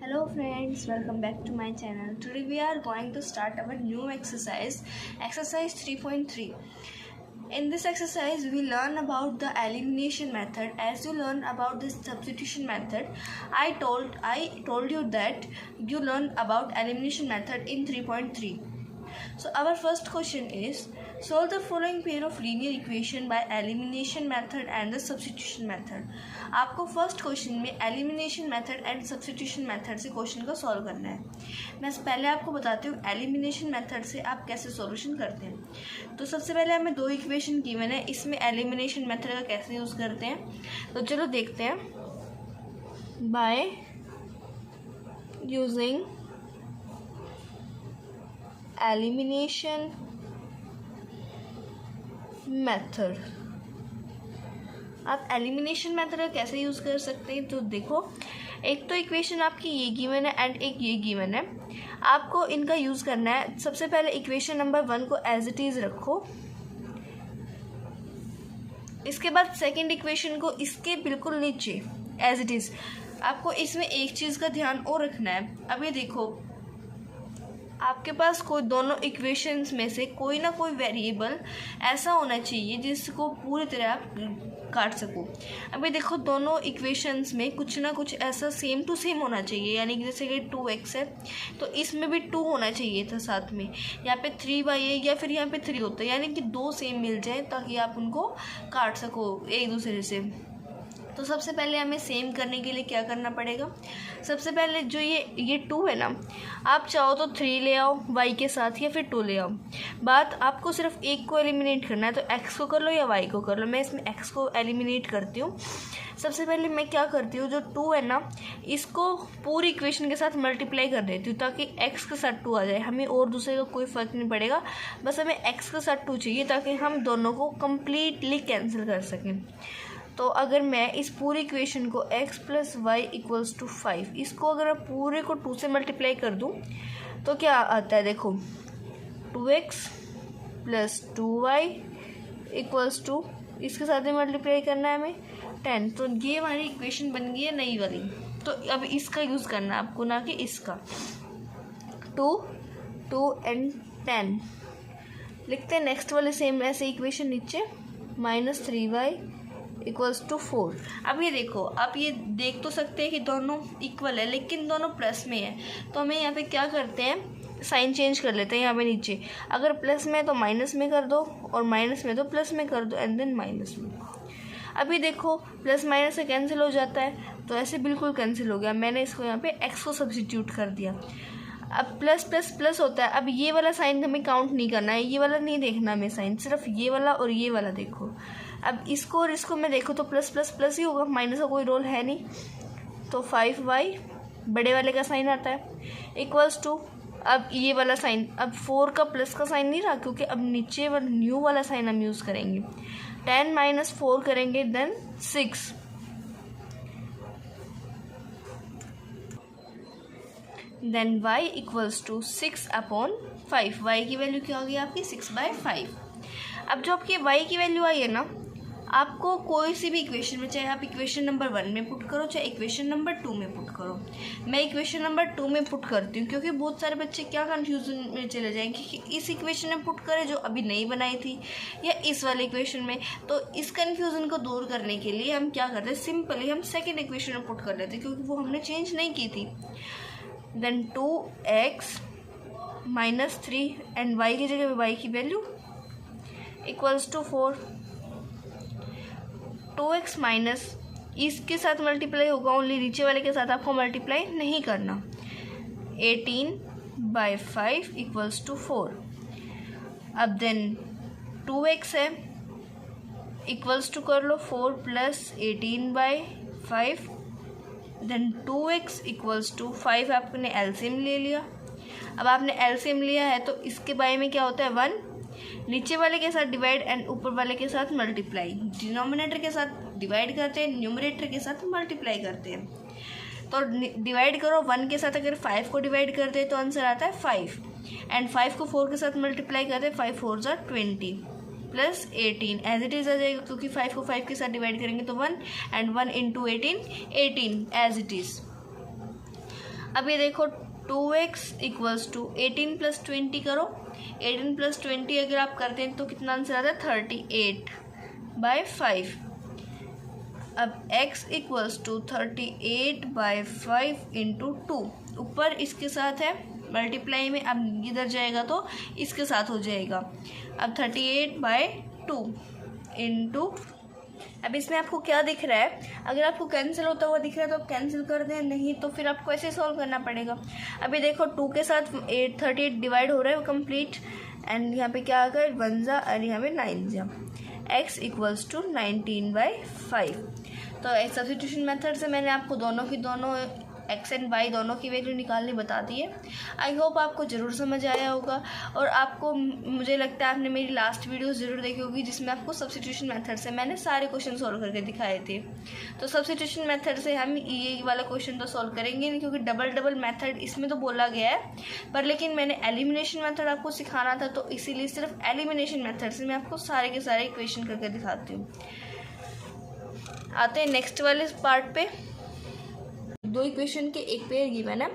Hello friends, welcome back to my channel. Today we are going to start our new exercise 3.3. In this exercise we learn about the elimination method. As you learn about the substitution method, I told you that you learn about elimination method in 3.3. So our first question is, solve the following pair of linear equation by elimination method and the substitution method. आपको first question में elimination method and substitution method से question को solve करना है. मैं पहले आपको बताती हूँ एलिमिनेशन मेथड से आप कैसे सॉल्यूशन करते हैं. तो सबसे पहले हमें दो इक्वेशन गिवन है, इसमें एलिमिनेशन मेथड का कैसे यूज़ करते हैं तो चलो देखते हैं. बाय यूजिंग एलिमिनेशन मेथड, आप एलिमिनेशन मेथड का कैसे यूज़ कर सकते हैं. तो देखो, एक तो इक्वेशन आपकी ये गिवन है एंड एक ये गिवन है. आपको इनका यूज़ करना है. सबसे पहले इक्वेशन नंबर 1 को एज इट इज़ रखो. इसके बाद सेकंड इक्वेशन को इसके बिल्कुल नीचे एज इट इज़. आपको इसमें एक चीज़ का ध्यान और रखना है. अब ये देखो, आपके पास कोई दोनों इक्वेशंस में से कोई ना कोई वेरिएबल ऐसा होना चाहिए जिसको पूरी तरह आप काट सको. अभी देखो, दोनों इक्वेशंस में कुछ ना कुछ ऐसा सेम टू सेम होना चाहिए. यानी कि जैसे कि 2x है तो इसमें भी 2 होना चाहिए था साथ में. यहाँ पे 3y है या फिर यहाँ पे 3 होता है. यानी कि 2 सेम मिल जाए ताकि आप उनको काट सको एक दूसरे से. तो सबसे पहले हमें सेम करने के लिए क्या करना पड़ेगा. सबसे पहले जो ये 2 है ना, आप चाहो तो 3 ले आओ y के साथ या फिर 2 ले आओ. बात आपको सिर्फ एक को एलिमिनेट करना है, तो x को कर लो या y को कर लो. मैं इसमें x को एलिमिनेट करती हूँ. सबसे पहले मैं क्या करती हूँ, जो 2 है ना इसको पूरी इक्वेशन के साथ मल्टीप्लाई कर देती हूँ ताकि x के साथ 2 आ जाए. हमें और दूसरे का कोई फ़र्क नहीं पड़ेगा, बस हमें x के साथ 2 चाहिए ताकि हम दोनों को कम्प्लीटली कैंसिल कर सकें. तो अगर मैं इस पूरी इक्वेशन को x plus Y equals to 5, इसको अगर मैं पूरे को 2 से मल्टीप्लाई कर दूं तो क्या आता है. देखो, 2x plus 2y equals to, इसके साथ में मल्टीप्लाई करना है हमें 10. तो ये हमारी इक्वेशन बन गई है नई वाली. तो अब इसका यूज़ करना है आपको, ना कि इसका. 2 एंड 10 लिखते हैं. नेक्स्ट वाले सेम ऐसे इक्वेशन नीचे, -3y इक्वल्स टू 4. अब ये देखो, आप ये देख तो सकते हैं कि दोनों इक्वल है लेकिन दोनों प्लस में है. तो हमें यहाँ पे क्या करते हैं, साइन चेंज कर लेते हैं. यहाँ पे नीचे अगर प्लस में है तो माइनस में कर दो और माइनस में तो प्लस में कर दो एंड देन माइनस में. अभी देखो, प्लस माइनस से कैंसिल हो जाता है तो ऐसे बिल्कुल कैंसिल हो गया. मैंने इसको यहाँ पे x को सब्स्टिट्यूट कर दिया. अब प्लस प्लस प्लस होता है. अब ये वाला साइन हमें काउंट नहीं करना है, ये वाला नहीं देखना हमें साइन, सिर्फ ये वाला और ये वाला देखो. अब इसको और इसको मैं देखो तो प्लस प्लस प्लस ही होगा, माइनस का कोई रोल है नहीं. तो 5y बड़े वाले का साइन आता है इक्वल्स टू, अब ये वाला साइन, अब 4 का प्लस का साइन नहीं रहा क्योंकि अब नीचे वाला न्यू वाला साइन हम यूज़ करेंगे. 10 माइनस 4 करेंगे then 6. Then y equals to 6/5. y की वैल्यू क्या होगी आपकी 6/5. अब जो आपकी y की वैल्यू आई है ना, आपको कोई सी भी इक्वेशन में, चाहे आप इक्वेशन नंबर 1 में पुट करो चाहे इक्वेशन नंबर 2 में पुट करो. मैं इक्वेशन नंबर 2 में पुट करती हूँ क्योंकि बहुत सारे बच्चे क्या कन्फ्यूजन में चले जाएंगे कि इस इक्वेशन में पुट करें जो अभी नहीं बनाई थी या इस वाले इक्वेशन में. तो इस कन्फ्यूज़न को दूर करने के लिए हम क्या करते हैं, सिंपली हम सेकेंड इक्वेशन में पुट कर लेते हैं क्योंकि वो हमने चेंज नहीं की थी. Then 2x minus 3 and y की जगह y की value equals to 4. 2x minus इसके साथ मल्टीप्लाई होगा, ओनली नीचे वाले के साथ आपको मल्टीप्लाई नहीं करना. 18/5 इक्वल्स टू 4. अब देन 2x है इक्वल्स टू कर लो 4 plus 18/5. Then 2x equals to 5. आपने एलसीएम ले लिया. अब आपने एलसीएम लिया है तो इसके बारे में क्या होता है, 1 नीचे वाले के साथ डिवाइड एंड ऊपर वाले के साथ मल्टीप्लाई. डिनोमिनेटर के साथ डिवाइड करते हैं, न्यूमरेटर के साथ मल्टीप्लाई करते हैं. तो डिवाइड करो 1 के साथ, अगर 5 को डिवाइड करते हैं तो आंसर आता है 5 एंड 5 को 4 के साथ मल्टीप्लाई करते हैं. 5 4 ज़ा 20 प्लस 18 एज इट इज़ आ जाएगा क्योंकि 5 को 5 के साथ डिवाइड करेंगे तो 1 and 1 into 18 18 as it is. अब ये देखो 2x इक्वल्स टू 18 + 20 करो। 18 + 20 अगर आप करते हैं तो कितना आंसर आता है 38/5। अब x इक्वल्स टू 38/5 × 2। ऊपर इसके साथ है मल्टीप्लाई में, अब इधर जाएगा तो इसके साथ हो जाएगा। अब 38/2 × अब इसमें आपको क्या दिख रहा है, अगर आपको कैंसिल होता हुआ दिख रहा है तो आप कैंसिल कर दें, नहीं तो फिर आपको ऐसे सॉल्व करना पड़ेगा। अभी देखो 2 के साथ 38 डिवाइड हो रहा है वो कंप्लीट, एंड यहाँ पे क्या आ गया 1 जा और यहाँ पे 9 जा। x equals to 19/5। तो सब्स्टिट्यूशन मेथड से मैंने आपको दोनों x एंड y दोनों की वैल्यू निकालनी बता दी है। आई होप आपको ज़रूर समझ आया होगा, और आपको मुझे लगता है आपने मेरी लास्ट वीडियो ज़रूर देखी होगी जिसमें आपको सब्स्टिट्यूशन मेथड से मैंने सारे क्वेश्चन सॉल्व करके दिखाए थे। तो सब्स्टिट्यूशन मेथड से हम ये वाला क्वेश्चन तो सॉल्व करेंगे नहीं, क्योंकि डबल मेथड इसमें तो बोला गया है, पर लेकिन मैंने एलिमिनेशन मेथड आपको सिखाना था, तो इसीलिए सिर्फ एलिमिनेशन मेथड से मैं आपको सारे के सारे इक्वेशन करके दिखाती हूँ। आते हैं नेक्स्ट वाले पार्ट पे। 2 इक्वेशन के एक पेयर गिवन है।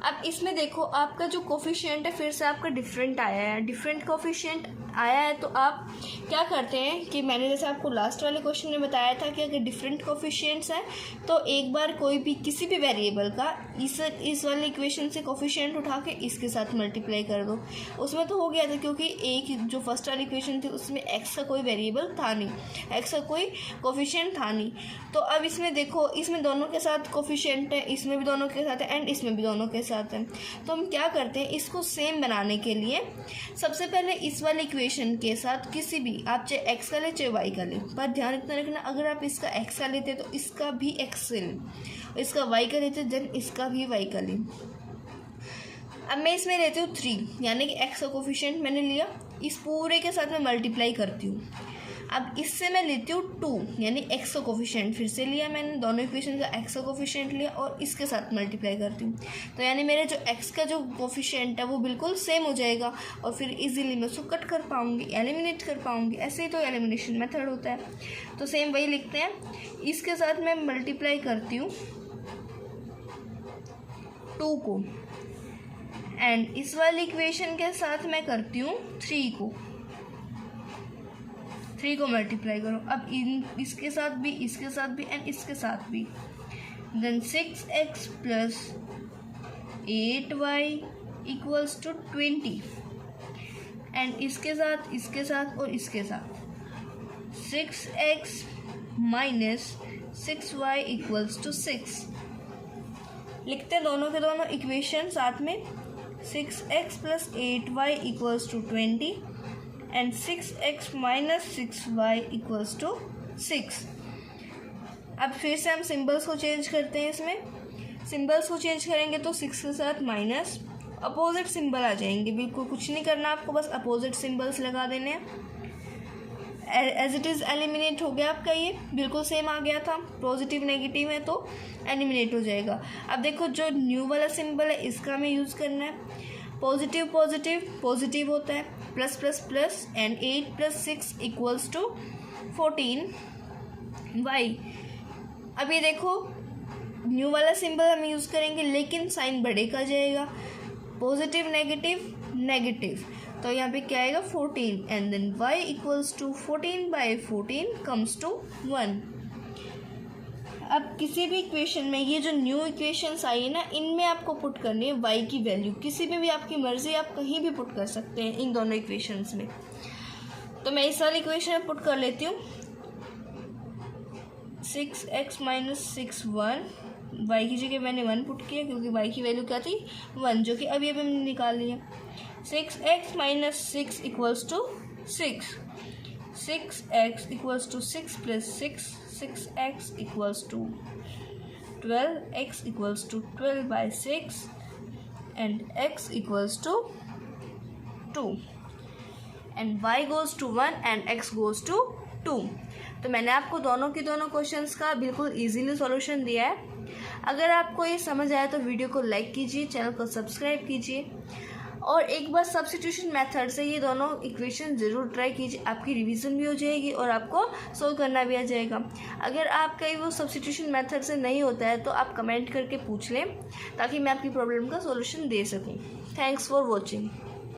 अब इसमें देखो आपका जो कोफिशिएंट है फिर से आपका डिफरेंट आया है, डिफरेंट कोफिशिएंट आया है, तो आप क्या करते हैं कि मैंने जैसे आपको लास्ट वाले क्वेश्चन में बताया था कि अगर डिफरेंट कोफिशिएंट्स हैं तो एक बार कोई भी किसी भी वेरिएबल का इस वाले इक्वेशन से कोफिशिएंट उठा के इसके साथ मल्टीप्लाई कर दो। उसमें तो हो गया था, क्योंकि एक जो फर्स्ट वाली इक्वेशन थी उसमें एक्स का कोई वेरिएबल था नहीं, एक्स का कोई कोफिशिएंट था नहीं। तो अब इसमें देखो, इसमें दोनों के साथ कोफिशिएंट है, इसमें भी दोनों के साथ है एंड इसमें भी दोनों के साथ है। तो हम क्या करते हैं, इसको सेम बनाने के लिए सबसे पहले इस वाले इक्वेशन के साथ किसी भी, आप चाहे एक्स का ले चाहे वाई का ले, पर ध्यान इतना रखना अगर आप इसका एक्स का लेते तो इसका भी एक्स से लें, इसका वाई का लेते देन इसका भी वाई का लें। अब मैं इसमें लेती हूँ 3, यानी कि एक्स का कोफिशिएंट मैंने लिया, इस पूरे के साथ मैं मल्टीप्लाई करती हूँ। अब इससे मैं लेती हूँ 2, यानी एक्स का कोफिशिएंट फिर से लिया मैंने, दोनों इक्वेशन का एक्स का कोफिशिएंट लिया और इसके साथ मल्टीप्लाई करती हूँ। तो यानी मेरे जो एक्स का जो कोफिशिएंट है वो बिल्कुल सेम हो जाएगा, और फिर इजीली मैं उसको कट कर पाऊँगी, एलिमिनेट कर पाऊँगी। ऐसे ही तो एलिमिनेशन मेथड होता है। तो सेम वही लिखते हैं, इसके साथ मैं मल्टीप्लाई करती हूँ 2 को, एंड इस वाली इक्वेशन के साथ मैं करती हूँ 3 को मल्टीप्लाई करो। अब इसके साथ भी, इसके साथ भी एंड इसके साथ भी, then 6x + 8y equals to 20, and इसके साथ और इसके साथ 6x - 6y इक्वल्स टू 6। लिखते हैं दोनों के दोनों इक्वेशन साथ में, 6x + 8y equals to 20 and 6x - 6y equals to 6। अब फिर से हम सिंबल्स को चेंज करते हैं। इसमें सिंबल्स को चेंज करेंगे तो 6 के साथ माइनस अपोजिट सिंबल आ जाएंगे। बिल्कुल कुछ नहीं करना आपको, बस अपोजिट सिंबल्स लगा देने हैं। एज इट इज़ एलिमिनेट हो गया आपका, ये बिल्कुल सेम आ गया था, पॉजिटिव नेगेटिव है तो एलिमिनेट हो जाएगा। अब देखो जो न्यू वाला सिंबल है इसका हमें यूज़ करना है। पॉजिटिव पॉजिटिव होता है, plus plus plus, and 8 + 6 equals to 14y। अब ये देखो न्यू वाला सिंबल हम यूज़ करेंगे, लेकिन साइन बड़े का जाएगा, पॉजिटिव नेगेटिव, तो यहाँ पे क्या आएगा 14, and then y equals to 14/14 comes to 1। अब किसी भी इक्वेशन में ये जो न्यू इक्वेशंस आई है ना, इनमें आपको पुट करनी है y की वैल्यू, किसी में भी आपकी मर्ज़ी, आप कहीं भी पुट कर सकते हैं इन दोनों इक्वेशंस में। तो मैं इस वाली इक्वेशन में पुट कर लेती हूँ 6x - 6y, y की जगह मैंने 1 पुट किया क्योंकि y की वैल्यू क्या थी 1, जो कि अभी हमने निकाल लिया। 6x - 6 equals to 6, 6x equals to 6 + 6, 6x equals to 12, x equals to 12/6 and x equals to 2, and y goes to 1 and x goes to 2। तो मैंने आपको दोनों क्वेश्चंस का बिल्कुल इजीली सॉल्यूशन दिया है। अगर आपको ये समझ आया तो वीडियो को लाइक कीजिए, चैनल को सब्सक्राइब कीजिए, और एक बार सब्स्टिट्यूशन मेथड से ये दोनों इक्वेशन ज़रूर ट्राई कीजिए, आपकी रिवीजन भी हो जाएगी और आपको सोल्व करना भी आ जाएगा। अगर आपका वो सब्स्टिट्यूशन मेथड से नहीं होता है तो आप कमेंट करके पूछ लें ताकि मैं आपकी प्रॉब्लम का सॉल्यूशन दे सकूं। Thanks for watching.